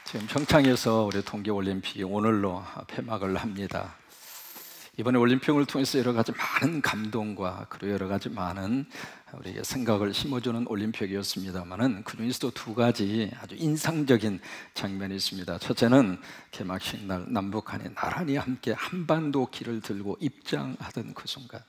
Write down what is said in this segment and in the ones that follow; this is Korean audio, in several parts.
지금 평창에서 우리 동계올림픽이 오늘로 폐막을 합니다. 이번에 올림픽을 통해서 여러 가지 많은 감동과 그리고 여러 가지 많은 우리에게 생각을 심어주는 올림픽이었습니다만은 그중에서도 두 가지 아주 인상적인 장면이 있습니다. 첫째는 개막식 날 남북한이 나란히 함께 한반도 길을 들고 입장하던 그 순간,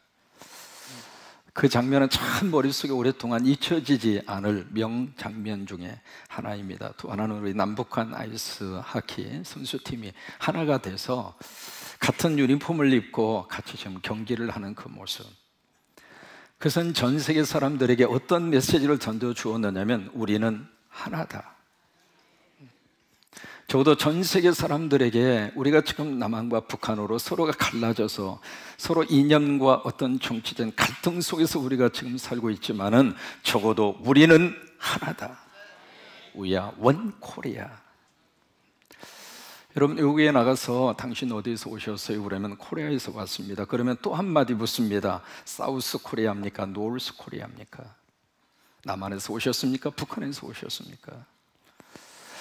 그 장면은 참 머릿속에 오랫동안 잊혀지지 않을 명장면 중에 하나입니다. 또 하나는 우리 남북한 아이스 하키 선수팀이 하나가 돼서 같은 유니폼을 입고 같이 지금 경기를 하는 그 모습, 그것은 전 세계 사람들에게 어떤 메시지를 던져주었느냐면 우리는 하나다. 적어도 전 세계 사람들에게 우리가 지금 남한과 북한으로 서로가 갈라져서 서로 이념과 어떤 정치적인 갈등 속에서 우리가 지금 살고 있지만은 적어도 우리는 하나다. We are one Korea. 여러분, 외국에 나가서 당신 어디서 오셨어요? 그러면 코리아에서 왔습니다. 그러면 또 한마디 묻습니다. 사우스 코리아입니까? 노스 코리아입니까? 남한에서 오셨습니까? 북한에서 오셨습니까?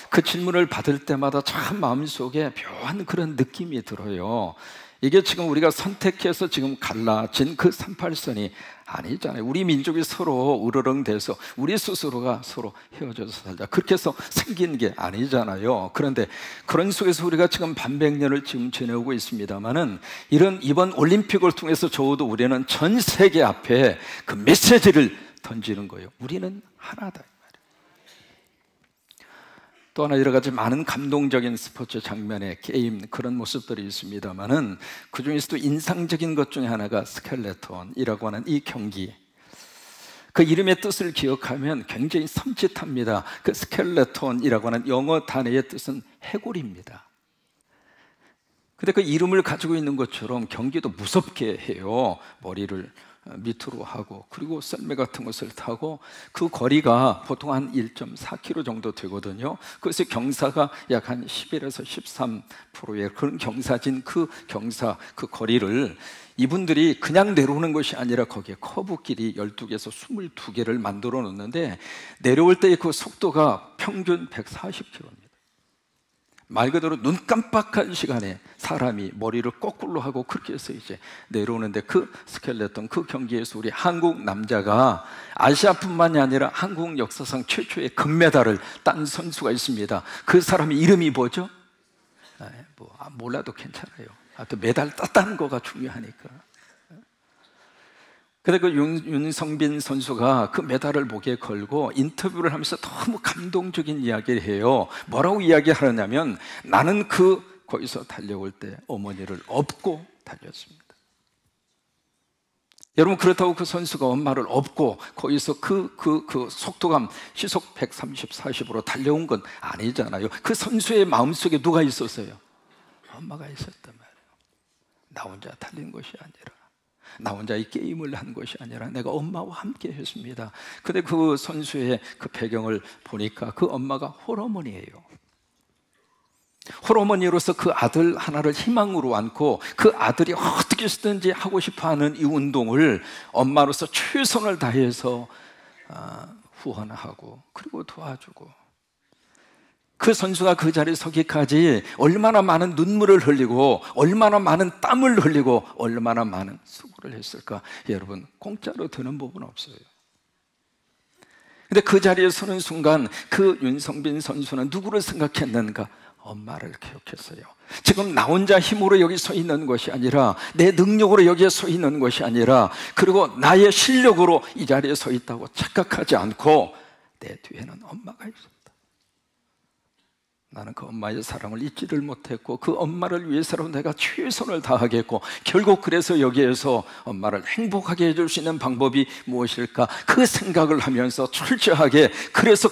그 질문을 받을 때마다 참 마음속에 묘한 그런 느낌이 들어요. 이게 지금 우리가 선택해서 지금 갈라진 그 38선이 아니잖아요. 우리 민족이 서로 으르렁대서 우리 스스로가 서로 헤어져서 살자, 그렇게 해서 생긴 게 아니잖아요. 그런데 그런 속에서 우리가 지금 반백년을 지금 지내고 있습니다만은 이번 올림픽을 통해서 적어도 우리는 전 세계 앞에 그 메시지를 던지는 거예요. 우리는 하나다. 또 하나 여러 가지 많은 감동적인 스포츠 장면의 게임, 그런 모습들이 있습니다만은 그 중에서도 인상적인 것 중에 하나가 스켈레톤이라고 하는 이 경기. 그 이름의 뜻을 기억하면 굉장히 섬찟합니다. 그 스켈레톤이라고 하는 영어 단어의 뜻은 해골입니다. 근데 그 이름을 가지고 있는 것처럼 경기도 무섭게 해요. 머리를 밑으로 하고, 그리고 썰매 같은 것을 타고, 그 거리가 보통 한 1.4km 정도 되거든요. 그래서 경사가 약 한 11에서 13%의 그런 경사진 그 거리를 이분들이 그냥 내려오는 것이 아니라 거기에 커브길이 12개에서 22개를 만들어 놓는데 내려올 때의 그 속도가 평균 140km입니다. 말 그대로 눈 깜빡한 시간에 사람이 머리를 거꾸로 하고 그렇게 해서 이제 내려오는데, 그 스켈레톤, 그 경기에서 우리 한국 남자가 아시아뿐만이 아니라 한국 역사상 최초의 금메달을 딴 선수가 있습니다. 그 사람의 이름이 뭐죠? 몰라도 괜찮아요. 하여튼 메달 땄다는 거가 중요하니까. 근데 그 윤성빈 선수가 그 메달을 목에 걸고 인터뷰를 하면서 너무 감동적인 이야기를 해요. 뭐라고 이야기하느냐면, 나는 거기서 달려올 때 어머니를 업고 달렸습니다. 여러분, 그렇다고 그 선수가 엄마를 업고 거기서 그 속도감 시속 130, 40으로 달려온 건 아니잖아요. 그 선수의 마음속에 누가 있었어요? 엄마가 있었단 말이에요. 나 혼자 달린 것이 아니라, 나 혼자 이 게임을 한 것이 아니라 내가 엄마와 함께 했습니다. 근데 그 선수의 그 배경을 보니까 그 엄마가 홀어머니예요. 홀어머니로서 그 아들 하나를 희망으로 안고 그 아들이 어떻게 해서든지 하고 싶어하는 이 운동을 엄마로서 최선을 다해서 후원하고 그리고 도와주고, 그 선수가 그 자리에 서기까지 얼마나 많은 눈물을 흘리고 얼마나 많은 땀을 흘리고 얼마나 많은 수고를 했을까. 여러분, 공짜로 드는 법은 없어요. 근데 그 자리에 서는 순간 그 윤성빈 선수는 누구를 생각했는가? 엄마를 기억했어요. 지금 나 혼자 힘으로 여기 서 있는 것이 아니라, 내 능력으로 여기에 서 있는 것이 아니라, 그리고 나의 실력으로 이 자리에 서 있다고 착각하지 않고 내 뒤에는 엄마가 있었다. 나는 그 엄마의 사랑을 잊지를 못했고 그 엄마를 위해서라도 내가 최선을 다하겠고, 결국 그래서 여기에서 엄마를 행복하게 해줄 수 있는 방법이 무엇일까, 그 생각을 하면서 철저하게, 그래서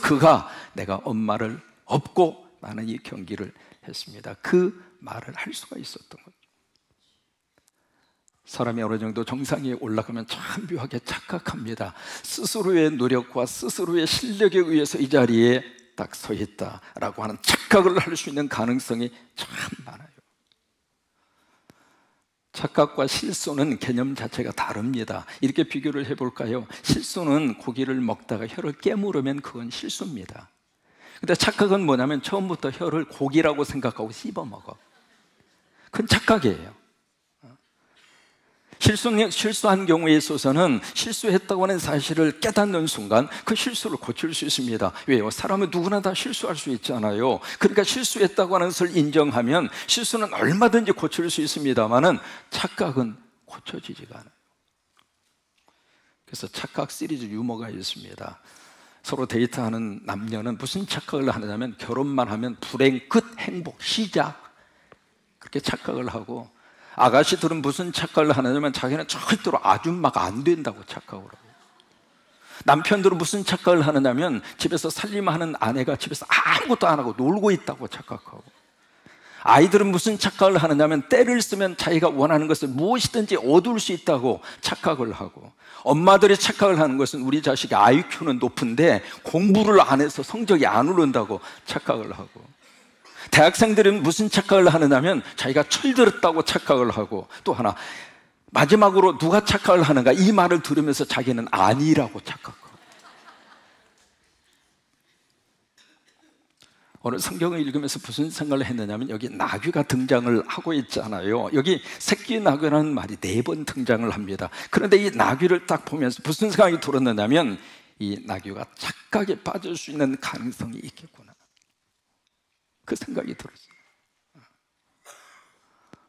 내가 엄마를 업고 나는 이 경기를 했습니다. 그 말을 할 수가 있었던 거죠. 사람이 어느 정도 정상에 올라가면 참 묘하게 착각합니다. 스스로의 노력과 스스로의 실력에 의해서 이 자리에 딱 서 있다라고 하는 착각을 할 수 있는 가능성이 참 많아요. 착각과 실수는 개념 자체가 다릅니다. 이렇게 비교를 해볼까요? 실수는 고기를 먹다가 혀를 깨물으면 그건 실수입니다. 근데 착각은 뭐냐면 처음부터 혀를 고기라고 생각하고 씹어먹어. 그건 착각이에요. 실수한 경우에 있어서는 실수했다고 하는 사실을 깨닫는 순간 그 실수를 고칠 수 있습니다. 왜요? 사람은 누구나 다 실수할 수 있잖아요. 그러니까 실수했다고 하는 것을 인정하면 실수는 얼마든지 고칠 수 있습니다만은 착각은 고쳐지지가 않아요. 그래서 착각 시리즈 유머가 있습니다. 서로 데이트하는 남녀는 무슨 착각을 하느냐면 결혼만 하면 불행 끝 행복 시작, 그렇게 착각을 하고, 아가씨들은 무슨 착각을 하느냐면 자기는 절대로 아줌마가 안 된다고 착각을 하고, 남편들은 무슨 착각을 하느냐면 집에서 살림하는 아내가 집에서 아무것도 안 하고 놀고 있다고 착각하고, 아이들은 무슨 착각을 하느냐면 때를 쓰면 자기가 원하는 것을 무엇이든지 얻을 수 있다고 착각을 하고, 엄마들이 착각을 하는 것은 우리 자식이 IQ는 높은데 공부를 안 해서 성적이 안 오른다고 착각을 하고, 대학생들은 무슨 착각을 하느냐면 자기가 철들었다고 착각을 하고, 또 하나 마지막으로 누가 착각을 하는가, 이 말을 들으면서 자기는 아니라고 착각하고. 오늘 성경을 읽으면서 무슨 생각을 했느냐면 여기 나귀가 등장을 하고 있잖아요. 여기 새끼 나귀라는 말이 4번 등장을 합니다. 그런데 이 나귀를 딱 보면서 무슨 생각이 들었느냐면 이 나귀가 착각에 빠질 수 있는 가능성이 있겠구나, 그 생각이 들었어요.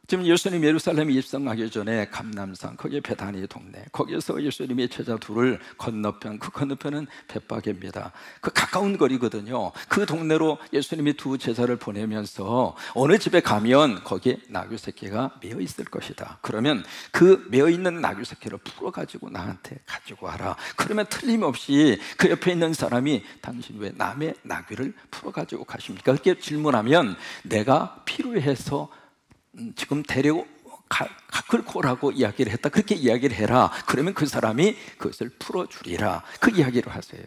지금 예수님이 예루살렘에 입성하기 전에 감람산, 거기에 베다니 동네, 거기에서 예수님의 제자 둘을 건너편, 그 건너편은 벳바게입니다. 그 가까운 거리거든요. 그 동네로 예수님이 두 제자를 보내면서 어느 집에 가면 거기에 나귀 새끼가 매어 있을 것이다. 그러면 그 매어 있는 나귀 새끼를 풀어가지고 나한테 가지고 와라. 그러면 틀림없이 그 옆에 있는 사람이 당신 왜 남의 나귀를 풀어가지고 가십니까? 그렇게 질문하면 내가 필요해서 지금 데리고 끌고 오라고 이야기를 했다, 그렇게 이야기를 해라. 그러면 그 사람이 그것을 풀어주리라, 그 이야기를 하세요.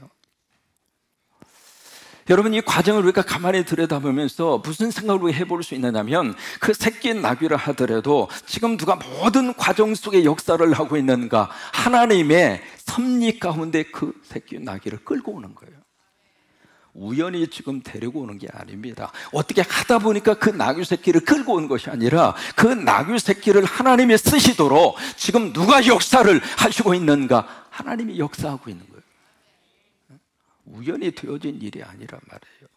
여러분, 이 과정을 우리가 가만히 들여다보면서 무슨 생각을 해볼 수 있느냐면, 그 새끼 나귀를 하더라도 지금 누가 모든 과정 속에 역사를 하고 있는가, 하나님의 섭리 가운데 그 새끼 나귀를 끌고 오는 거예요. 우연히 지금 데리고 오는 게 아닙니다. 어떻게 하다 보니까 그 나귀 새끼를 끌고 온 것이 아니라 그 나귀 새끼를 하나님이 쓰시도록 지금 누가 역사를 하시고 있는가, 하나님이 역사하고 있는 거예요. 우연히 되어진 일이 아니란 말이에요.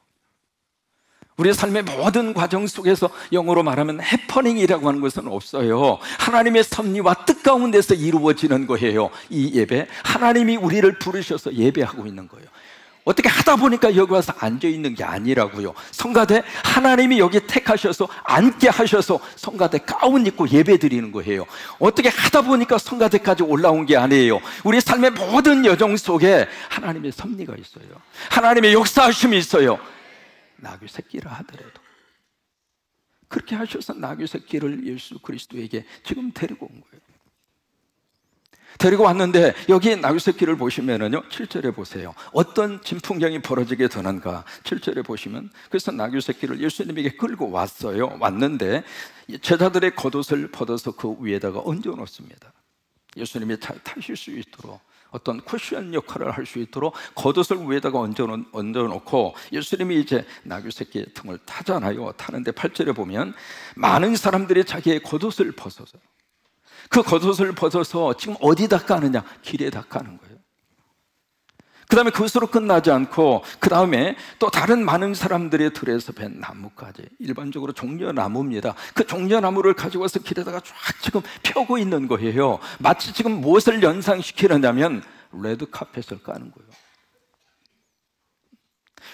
우리의 삶의 모든 과정 속에서 영어로 말하면 해퍼닝이라고 하는 것은 없어요. 하나님의 섭리와 뜻 가운데서 이루어지는 거예요. 이 예배, 하나님이 우리를 부르셔서 예배하고 있는 거예요. 어떻게 하다 보니까 여기 와서 앉아있는 게 아니라고요. 성가대 하나님이 여기 택하셔서 앉게 하셔서 성가대 가운 입고 예배 드리는 거예요. 어떻게 하다 보니까 성가대까지 올라온 게 아니에요. 우리 삶의 모든 여정 속에 하나님의 섭리가 있어요. 하나님의 역사하심이 있어요. 나귀 새끼를 하더라도 그렇게 하셔서 나귀 새끼를 예수 그리스도에게 지금 데리고 온 거예요. 데리고 왔는데 여기 나귀 새끼를 보시면은요, 7절에 보세요. 어떤 진풍경이 벌어지게 되는가. 7절에 보시면, 그래서 나귀 새끼를 예수님에게 끌고 왔어요. 왔는데 제자들의 겉옷을 벗어서 그 위에다가 얹어 놓습니다. 예수님이 잘 타실 수 있도록, 어떤 쿠션 역할을 할 수 있도록 겉옷을 위에다가 얹어 놓고 예수님이 이제 나귀 새끼의 등을 타잖아요. 타는데 8절에 보면 많은 사람들이 자기의 겉옷을 벗어서, 그 겉옷을 벗어서 지금 어디다 까느냐? 길에다 까는 거예요. 그 다음에 그것으로 끝나지 않고 그 다음에 또 다른 많은 사람들의 들에서 벤 나무까지, 일반적으로 종려나무입니다. 그 종려나무를 가지고 와서 길에다가 쫙 지금 펴고 있는 거예요. 마치 지금 무엇을 연상시키느냐면 레드카펫을 까는 거예요.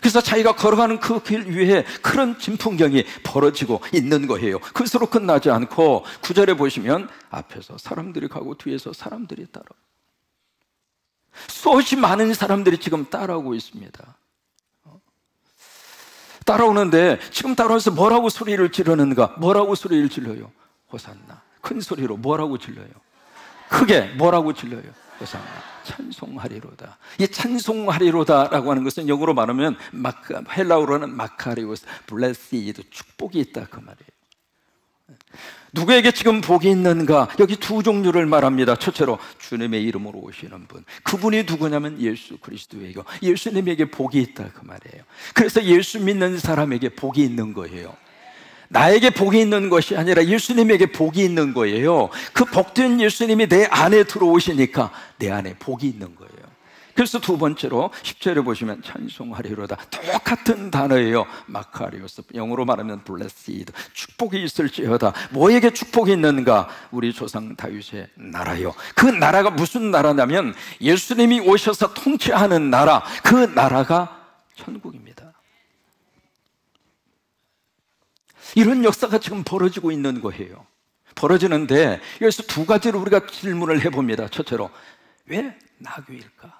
그래서 자기가 걸어가는 그 길 위에 그런 진풍경이 벌어지고 있는 거예요. 그것으로 끝나지 않고 9절에 보시면 앞에서 사람들이 가고 뒤에서 사람들이 따라, 수없이 많은 사람들이 지금 따라오고 있습니다. 따라오는데 지금 따라와서 뭐라고 소리를 지르는가? 뭐라고 소리를 질러요? 호산나. 큰 소리로 뭐라고 질러요? 크게 뭐라고 질러요? 호산나. 찬송하리로다. 이 찬송하리로다라고 하는 것은 영어로 말하면 헬라어로는 마카리오스, 블레시드, 축복이 있다 그 말이에요. 누구에게 지금 복이 있는가? 여기 두 종류를 말합니다. 첫째로 주님의 이름으로 오시는 분, 그분이 누구냐면 예수 그리스도예요. 예수님에게 복이 있다 그 말이에요. 그래서 예수 믿는 사람에게 복이 있는 거예요. 나에게 복이 있는 것이 아니라 예수님에게 복이 있는 거예요. 그 복된 예수님이 내 안에 들어오시니까 내 안에 복이 있는 거예요. 그래서 두 번째로 10절에 보시면 찬송하리로다, 똑같은 단어예요. 마카리오스, 영어로 말하면 blessed, 축복이 있을지어다. 뭐에게 축복이 있는가? 우리 조상 다윗의 나라요. 그 나라가 무슨 나라냐면 예수님이 오셔서 통치하는 나라, 그 나라가 천국입니다. 이런 역사가 지금 벌어지고 있는 거예요. 벌어지는데 여기서 두 가지로 우리가 질문을 해봅니다. 첫째로, 왜 나귀일까?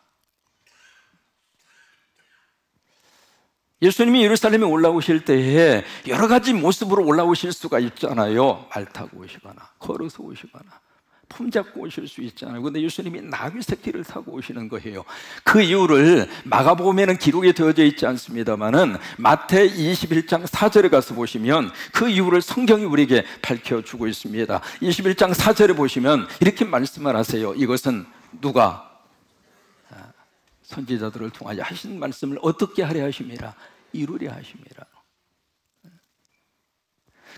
예수님이 예루살렘에 올라오실 때에 여러 가지 모습으로 올라오실 수가 있잖아요. 말 타고 오시거나 걸어서 오시거나 품 잡고 오실 수 있잖아요. 그런데 예수님이 나귀 새끼를 타고 오시는 거예요. 그 이유를 마가복음에는 기록이 되어져 있지 않습니다만은 마태 21장 4절에 가서 보시면 그 이유를 성경이 우리에게 밝혀주고 있습니다. 21장 4절에 보시면 이렇게 말씀을 하세요. 이것은 누가? 선지자들을 통하여 하신 말씀을 어떻게 하려 하심이라? 이루려 하심이라.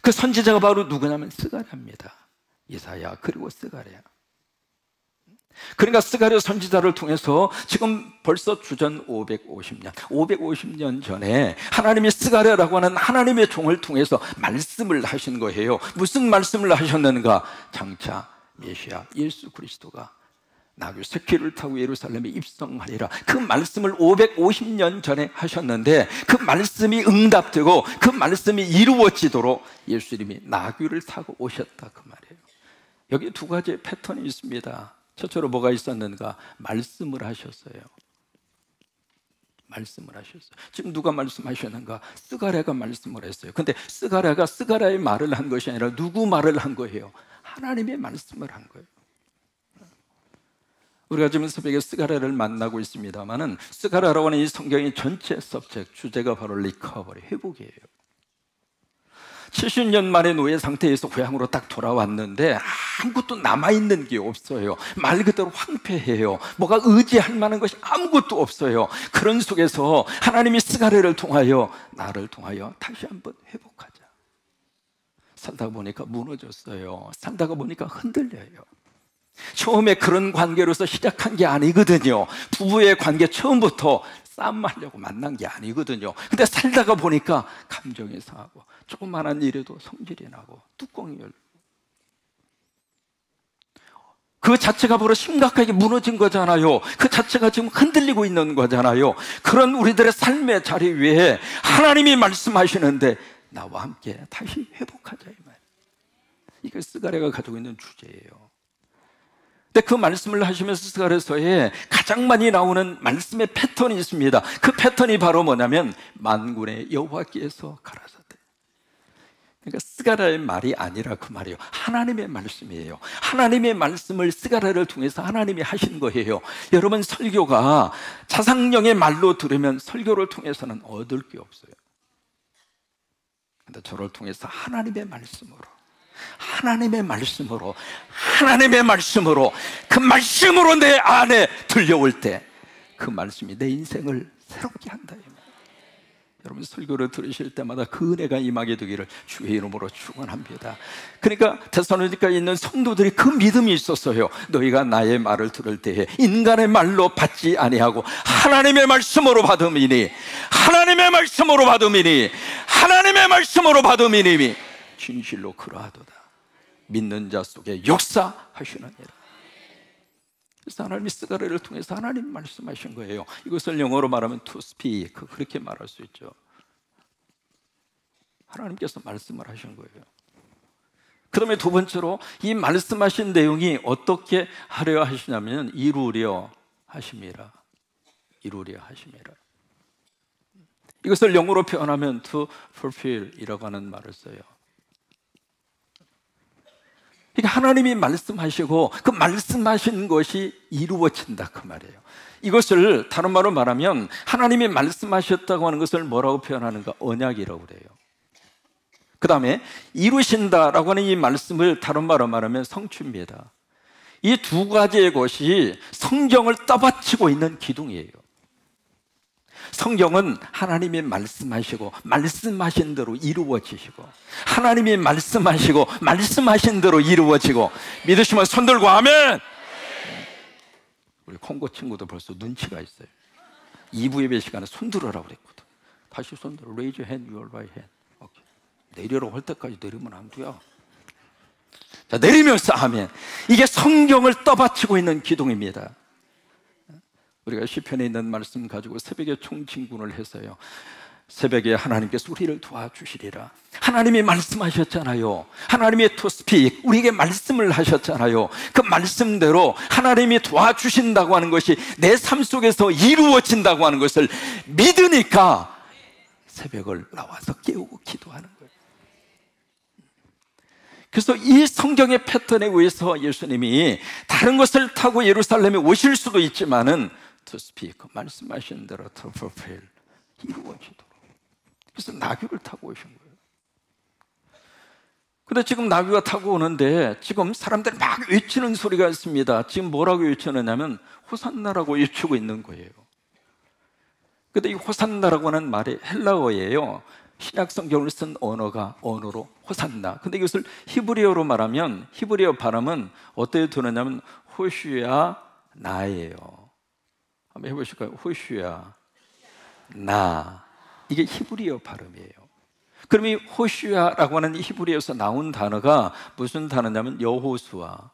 그 선지자가 바로 누구냐면 스가랴입니다. 이사야 그리고 스가랴. 그러니까 스가랴 선지자를 통해서 지금 벌써 주전 550년 전에 하나님이 스가랴라고 하는 하나님의 종을 통해서 말씀을 하신 거예요. 무슨 말씀을 하셨는가? 장차 메시아 예수 그리스도가 나귀 새끼를 타고 예루살렘에 입성하리라. 그 말씀을 550년 전에 하셨는데 그 말씀이 응답되고 그 말씀이 이루어지도록 예수님이 나귀를 타고 오셨다 그 말이에요. 여기 두 가지의 패턴이 있습니다. 첫째로 뭐가 있었는가? 말씀을 하셨어요. 말씀을 하셨어요. 지금 누가 말씀하셨는가? 스가랴가 말씀을 했어요. 근데 스가랴가 스가랴의 말을 한 것이 아니라 누구 말을 한 거예요? 하나님의 말씀을 한 거예요. 우리가 지금 새벽에 스가랴를 만나고 있습니다만은 스가랴라고 하는 이 성경의 전체 서브젝트 주제가 바로 리커버리, 회복이에요. 70년 만에 노예 상태에서 고향으로 딱 돌아왔는데 아무것도 남아있는 게 없어요. 말 그대로 황폐해요. 뭐가 의지할 만한 것이 아무것도 없어요. 그런 속에서 하나님이 스가랴를 통하여 나를 통하여 다시 한번 회복하자. 살다가 보니까 무너졌어요. 살다가 보니까 흔들려요. 처음에 그런 관계로서 시작한 게 아니거든요. 부부의 관계 처음부터 싸움하려고 만난 게 아니거든요. 근데 살다가 보니까 감정이 상하고 조그만한 일에도 성질이 나고 뚜껑이 열리고 그 자체가 바로 심각하게 무너진 거잖아요. 그 자체가 지금 흔들리고 있는 거잖아요. 그런 우리들의 삶의 자리 위에 하나님이 말씀하시는데 나와 함께 다시 회복하자 이 말. 이게 스가랴가 가지고 있는 주제예요. 근데 그 말씀을 하시면서 스가랴서에 가장 많이 나오는 말씀의 패턴이 있습니다. 그 패턴이 바로 뭐냐면 만군의 여호와께서 가라사대. 그러니까 스가랴의 말이 아니라 그 말이에요. 하나님의 말씀이에요. 하나님의 말씀을 스가랴를 통해서 하나님이 하신 거예요. 여러분 설교가 자상령의 말로 들으면 설교를 통해서는 얻을 게 없어요. 근데 저를 통해서 하나님의 말씀으로 그 말씀으로 내 안에 들려올 때 그 말씀이 내 인생을 새롭게 한다. 여러분 설교를 들으실 때마다 그 은혜가 임하게 되기를 주의 이름으로 축원합니다. 그러니까 데살로니가에 있는 성도들이 그 믿음이 있었어요. 너희가 나의 말을 들을 때에 인간의 말로 받지 아니하고 하나님의 말씀으로 받음이니 진실로 그러하도다. 믿는 자 속에 역사하시느니라. 그래서 하나님이 스가랴를 통해서 하나님 말씀하신 거예요. 이것을 영어로 말하면 to speak, 그렇게 말할 수 있죠. 하나님께서 말씀을 하신 거예요. 그 다음에 두 번째로 이 말씀하신 내용이 어떻게 하려 하시냐면 이루려 하심이라. 이것을 영어로 표현하면 to fulfill 이라고 하는 말을 써요. 그러니까 하나님이 말씀하시고 그 말씀하신 것이 이루어진다 그 말이에요. 이것을 다른 말로 말하면 하나님이 말씀하셨다고 하는 것을 뭐라고 표현하는가? 언약이라고 그래요. 그 다음에 이루신다라고 하는 이 말씀을 다른 말로 말하면 성취입니다. 이 두 가지의 것이 성경을 떠받치고 있는 기둥이에요. 성경은 하나님이 말씀하시고 말씀하신 대로 이루어지시고, 하나님이 말씀하시고 말씀하신 대로 이루어지고, 믿으시면 손 들고 아멘! 우리 콩고 친구도 벌써 눈치가 있어요. 2부 예배 시간에 손 들어라고 그랬거든. 다시 손 들어. Raise your hand, your right hand. 오케이. 내리라고 할 때까지 내리면 안 돼요. 자, 내리면서 아멘. 이게 성경을 떠받치고 있는 기둥입니다. 우리가 시편에 있는 말씀 가지고 새벽에 총진군을 해서요, 새벽에 하나님께서 우리를 도와주시리라. 하나님이 말씀하셨잖아요. 하나님의 to speak, 우리에게 말씀을 하셨잖아요. 그 말씀대로 하나님이 도와주신다고 하는 것이 내 삶 속에서 이루어진다고 하는 것을 믿으니까 새벽을 나와서 깨우고 기도하는 거예요. 그래서 이 성경의 패턴에 의해서 예수님이 다른 것을 타고 예루살렘에 오실 수도 있지만은 to speak, 말씀하신 대로 to fulfill, 이루어지도록. 그래서 나귀를 타고 오신 거예요. 근데 지금 나귀가 타고 오는데 지금 사람들이 막 외치는 소리가 있습니다. 지금 뭐라고 외치느냐면 호산나라고 외치고 있는 거예요. 근데 이 호산나라고 하는 말이 헬라어예요. 신약 성경을 쓴 언어로 호산나. 근데 이것을 히브리어로 말하면, 히브리어 발음은 어떻게 들었냐면 호슈야 나예요. 한번 해보실까요? 호슈야 나. 이게 히브리어 발음이에요. 그럼 이 호슈야라고 하는 히브리어에서 나온 단어가 무슨 단어냐면 여호수아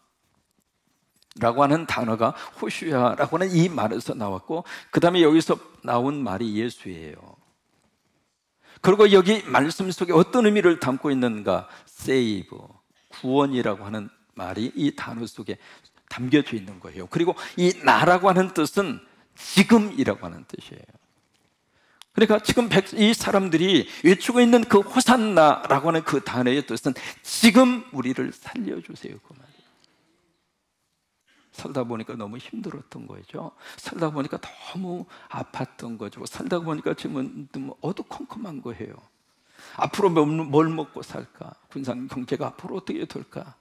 라고 하는 단어가 호슈야라고 하는 이 말에서 나왔고, 그 다음에 여기서 나온 말이 예수예요. 그리고 여기 말씀 속에 어떤 의미를 담고 있는가? save, 구원이라고 하는 말이 이 단어 속에 담겨져 있는 거예요. 그리고 이 나라고 하는 뜻은 지금이라고 하는 뜻이에요. 그러니까 지금 이 사람들이 외치고 있는 그 호산나라고 하는 그 단어의 뜻은 지금 우리를 살려주세요, 그 말이에요. 살다 보니까 너무 힘들었던 거죠. 살다 보니까 너무 아팠던 거죠. 살다 보니까 지금 어두컴컴한 거예요. 앞으로 뭘 먹고 살까? 군산 경제가 앞으로 어떻게 될까?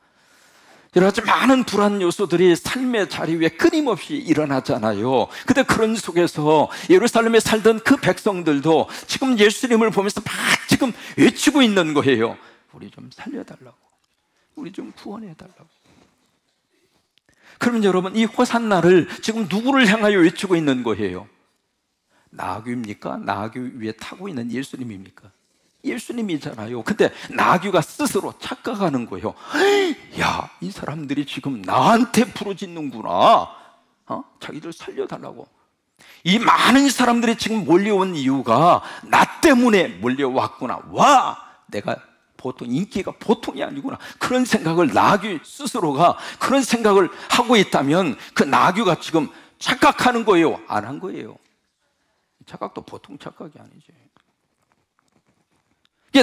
여러 가지 많은 불안 요소들이 삶의 자리 위에 끊임없이 일어나잖아요. 근데 그런 속에서 예루살렘에 살던 그 백성들도 지금 예수님을 보면서 막 지금 외치고 있는 거예요. 우리 좀 살려달라고, 우리 좀 구원해달라고. 그러면 여러분, 이 호산나를 지금 누구를 향하여 외치고 있는 거예요? 나귀입니까? 나귀 위에 타고 있는 예수님입니까? 예수님이잖아요. 근데 나귀가 스스로 착각하는 거예요. 야, 이 사람들이 지금 나한테 부르짖는구나. 자기들 살려달라고. 이 많은 사람들이 지금 몰려온 이유가 나 때문에 몰려왔구나. 와, 내가 보통 인기가 보통이 아니구나. 그런 생각을 나귀 스스로가 그런 생각을 하고 있다면 그 나귀가 지금 착각하는 거예요? 안 한 거예요? 착각도 보통 착각이 아니지.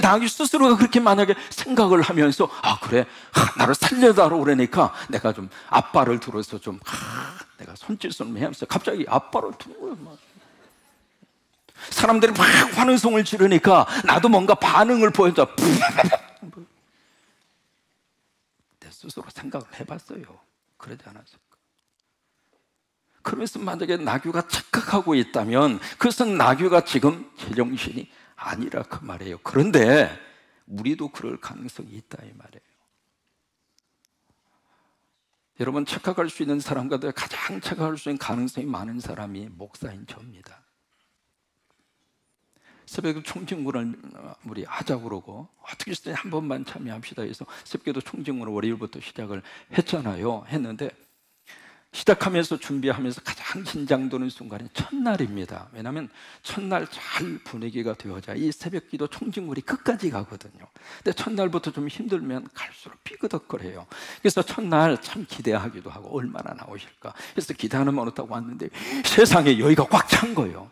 나귀 스스로가 그렇게 만약에 생각을 하면서 그래, 나를 살려달라고 그러니까 내가 좀 앞발을 들어서 좀 내가 손짓을 하면서 갑자기 앞발을 들어요. 사람들이 막 환호성을 지르니까 나도 뭔가 반응을 보여줘. 내 스스로 생각을 해봤어요. 그러지 않았을까? 그래서 만약에 나귀가 착각하고 있다면 그것은 나귀가 지금 제정신이 아니라 그 말이에요. 그런데 우리도 그럴 가능성이 있다 이 말이에요. 여러분, 착각할 수 있는 사람과 가장 착각할 수 있는 가능성이 많은 사람이 목사인 저입니다. 새벽 총진군을 우리 하자고 그러고 어떻게 했더니 한 번만 참여합시다 해서 새벽에도 총진군을 월요일부터 시작을 했잖아요. 했는데 시작하면서 준비하면서 가장 긴장되는 순간이 첫날입니다. 왜냐하면 첫날 잘 분위기가 되어야 이 새벽기도 총진군이 끝까지 가거든요. 근데 첫날부터 좀 힘들면 갈수록 삐그덕거려요. 그래서 첫날 참 기대하기도 하고 얼마나 나오실까. 그래서 기대하는 마음 타고 왔는데 세상에 여기가 꽉 찬 거예요.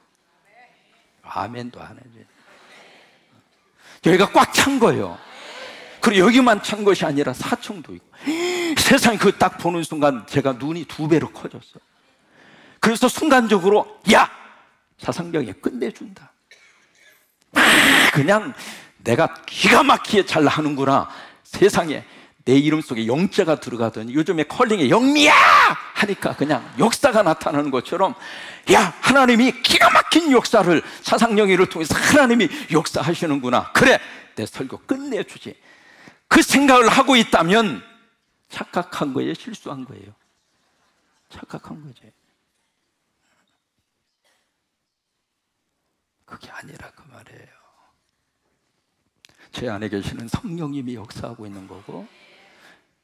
아멘도 안 해지. 여기가 꽉 찬 거예요. 그리고 여기만 찬 것이 아니라 4층도 있고. 세상에 그 딱 보는 순간 제가 눈이 2배로 커졌어요. 그래서 순간적으로 야! 사상경에 끝내준다. 그냥 내가 기가 막히게 잘 하는구나. 세상에 내 이름 속에 영자가 들어가더니 요즘에 컬링에 영미야 하니까 그냥 역사가 나타나는 것처럼, 야, 하나님이 기가 막힌 역사를 사상영예를 통해서 하나님이 역사하시는구나. 그래, 내 설교 끝내주지. 그 생각을 하고 있다면 착각한 거예요, 실수한 거예요? 착각한 거지. 그게 아니라 그 말이에요. 제 안에 계시는 성령님이 역사하고 있는 거고,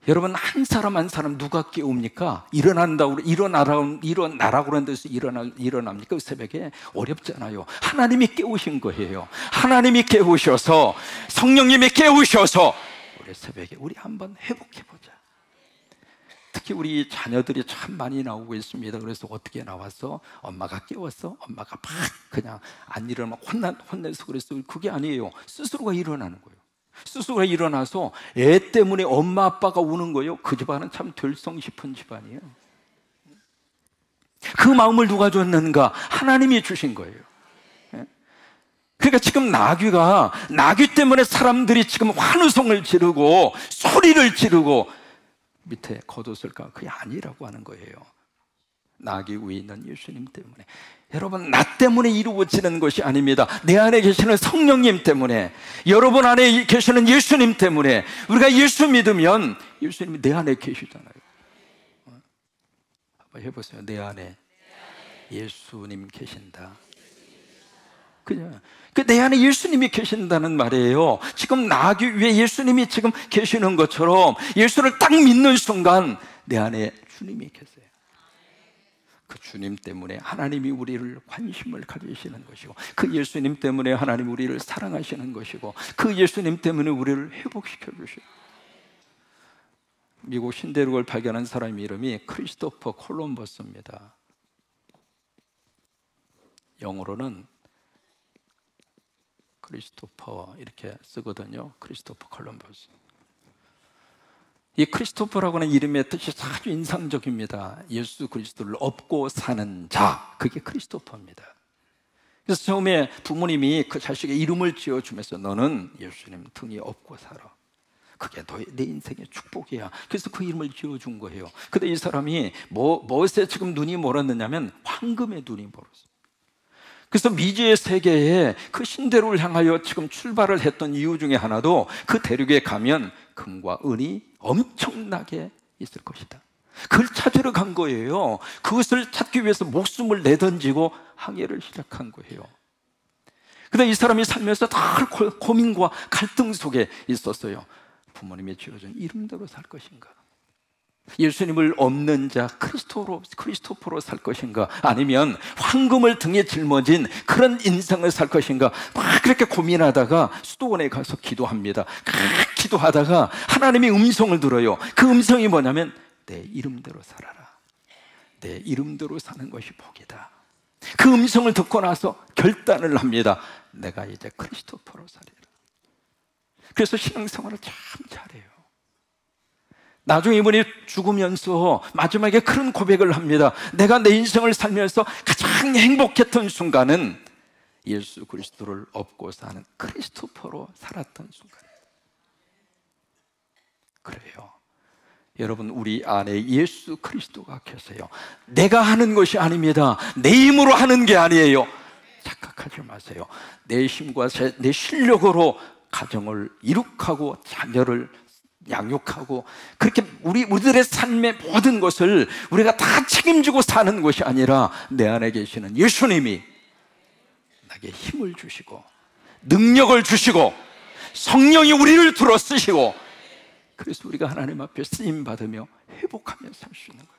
여러분 한 사람 한 사람 누가 깨웁니까? 일어난다고, 일어나라고 그러는 데서 일어납니까? 그 새벽에 어렵잖아요. 하나님이 깨우신 거예요. 하나님이 깨우셔서, 성령님이 깨우셔서 우리 새벽에 우리 한번 회복해보자. 특히 우리 자녀들이 참 많이 나오고 있습니다. 그래서 어떻게 나와서 엄마가 깨웠어? 엄마가 막 그냥 안 일어나면 혼내서 그랬어요. 그게 아니에요. 스스로가 일어나는 거예요. 스스로가 일어나서 애 때문에 엄마 아빠가 우는 거예요. 그 집안은 참 될성 싶은 집안이에요. 그 마음을 누가 줬는가? 하나님이 주신 거예요. 그러니까 지금 나귀 때문에 사람들이 지금 환호성을 지르고 소리를 지르고 밑에 겉옷을까? 그게 아니라고 하는 거예요. 나귀 위에 있는 예수님 때문에. 여러분, 나 때문에 이루어지는 것이 아닙니다. 내 안에 계시는 성령님 때문에, 여러분 안에 계시는 예수님 때문에. 우리가 예수 믿으면 예수님이 내 안에 계시잖아요. 한번 해보세요. 내 안에 예수님 계신다. 그냥 내 안에 예수님이 계신다는 말이에요. 지금 나귀 위에 예수님이 지금 계시는 것처럼 예수를 딱 믿는 순간 내 안에 주님이 계세요. 그 주님 때문에 하나님이 우리를 관심을 가지시는 것이고, 그 예수님 때문에 하나님 우리를 사랑하시는 것이고, 그 예수님 때문에 우리를 회복시켜 주시고. 미국 신대륙을 발견한 사람 이름이 크리스토퍼 콜럼버스입니다. 영어로는 크리스토퍼 이렇게 쓰거든요. 크리스토퍼 콜럼버스. 이 크리스토퍼라고 하는 이름의 뜻이 아주 인상적입니다. 예수 그리스도를 업고 사는 자, 그게 크리스토퍼입니다. 그래서 처음에 부모님이 그 자식의 이름을 지어주면서 너는 예수님 등에 업고 살아. 그게 내 인생의 축복이야. 그래서 그 이름을 지어준 거예요. 근데 이 사람이 무엇에 지금 눈이 멀었느냐면 황금의 눈이 멀었어요. 그래서 미지의 세계에 그 신대륙을 향하여 지금 출발을 했던 이유 중에 하나도 그 대륙에 가면 금과 은이 엄청나게 있을 것이다. 그걸 찾으러 간 거예요. 그것을 찾기 위해서 목숨을 내던지고 항해를 시작한 거예요. 근데 이 사람이 살면서 다 고민과 갈등 속에 있었어요. 부모님이 지어준 이름대로 살 것인가? 예수님을 없는 자 크리스토퍼로 살 것인가? 아니면 황금을 등에 짊어진 그런 인생을 살 것인가? 막 그렇게 고민하다가 수도원에 가서 기도합니다. 기도하다가 하나님이 음성을 들어요. 그 음성이 뭐냐면 내 이름대로 살아라. 내 이름대로 사는 것이 복이다. 그 음성을 듣고 나서 결단을 합니다. 내가 이제 크리스토퍼로 살리라. 그래서 신앙생활을 참 잘해요. 나중에 이분이 죽으면서 마지막에 그런 고백을 합니다. 내가 내 인생을 살면서 가장 행복했던 순간은 예수 그리스도를 업고 사는 크리스토퍼로 살았던 순간이에요. 그래요. 여러분, 우리 안에 예수 그리스도가 계세요. 내가 하는 것이 아닙니다. 내 힘으로 하는 게 아니에요. 착각하지 마세요. 내 힘과 내 실력으로 가정을 이룩하고 자녀를 양육하고 그렇게 우리들의 삶의 모든 것을 우리가 다 책임지고 사는 것이 아니라 내 안에 계시는 예수님이 나에게 힘을 주시고 능력을 주시고 성령이 우리를 들어 쓰시고, 그래서 우리가 하나님 앞에 쓰임 받으며 회복하며 살 수 있는 거예요.